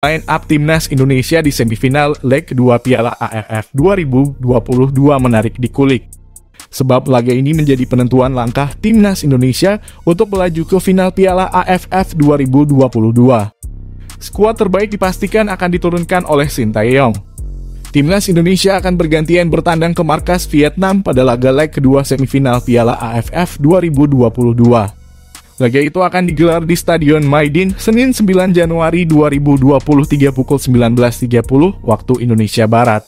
line up Timnas Indonesia di semifinal leg kedua Piala AFF 2022 menarik dikulik. Sebab laga ini menjadi penentuan langkah Timnas Indonesia untuk melaju ke final Piala AFF 2022. Skuad terbaik dipastikan akan diturunkan oleh Sintayong. Timnas Indonesia akan bergantian bertandang ke markas Vietnam pada laga leg kedua semifinal Piala AFF 2022. Laga itu akan digelar di Stadion Maidin Senin 9 Januari 2023 pukul 19.30 waktu Indonesia Barat.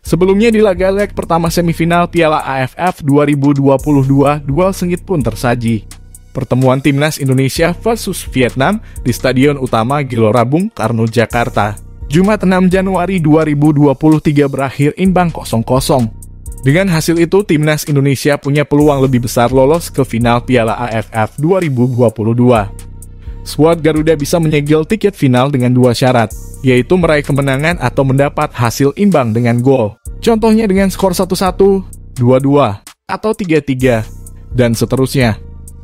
Sebelumnya di laga leg pertama semifinal Piala AFF 2022, duel sengit pun tersaji. Pertemuan Timnas Indonesia versus Vietnam di Stadion Utama Gelora Bung Karno, Jakarta. Jumat 6 Januari 2023 berakhir imbang 0-0. Dengan hasil itu, Timnas Indonesia punya peluang lebih besar lolos ke final Piala AFF 2022. Skuad Garuda bisa menyegel tiket final dengan dua syarat, yaitu meraih kemenangan atau mendapat hasil imbang dengan gol. Contohnya dengan skor 1-1, 2-2, atau 3-3, dan seterusnya.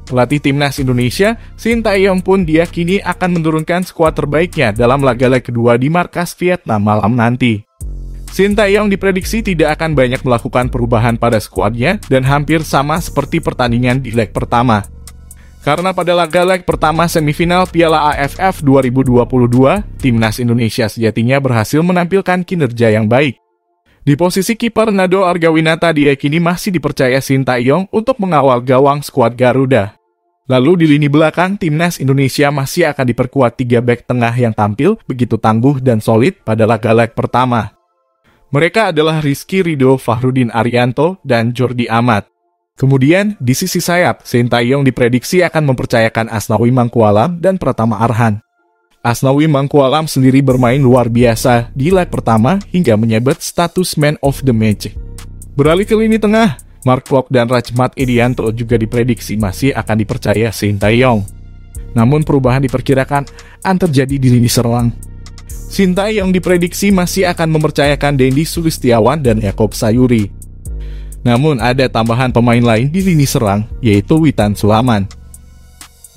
Pelatih Timnas Indonesia, Sintayong pun diyakini akan menurunkan skuad terbaiknya dalam laga leg kedua di markas Vietnam malam nanti. Sintayong diprediksi tidak akan banyak melakukan perubahan pada skuadnya dan hampir sama seperti pertandingan di leg pertama. Karena pada laga leg pertama semifinal Piala AFF 2022, Timnas Indonesia sejatinya berhasil menampilkan kinerja yang baik. Di posisi kiper, Nado Argawinata diyakini masih dipercaya Sintayong untuk mengawal gawang skuad Garuda. Lalu di lini belakang, Timnas Indonesia masih akan diperkuat 3 bek tengah yang tampil begitu tangguh dan solid pada laga leg pertama. Mereka adalah Rizky Ridho Fahruddin Arianto dan Jordi Amat. Kemudian, di sisi sayap, Sintayong diprediksi akan mempercayakan Asnawi Mangkualam dan Pratama Arhan. Asnawi Mangkualam sendiri bermain luar biasa di leg pertama hingga menyabet status man of the match. Beralih ke lini tengah, Mark Klok dan Rachmat Irianto juga diprediksi masih akan dipercaya Sintayong. Namun perubahan diperkirakan akan terjadi di lini serang. Sintayong diprediksi masih akan mempercayakan Dendi Sulistiawan dan Yaakob Sayuri. Namun ada tambahan pemain lain di lini serang, yaitu Witan Sulaiman.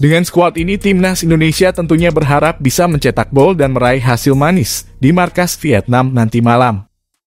Dengan skuad ini, Timnas Indonesia tentunya berharap bisa mencetak gol dan meraih hasil manis di markas Vietnam nanti malam.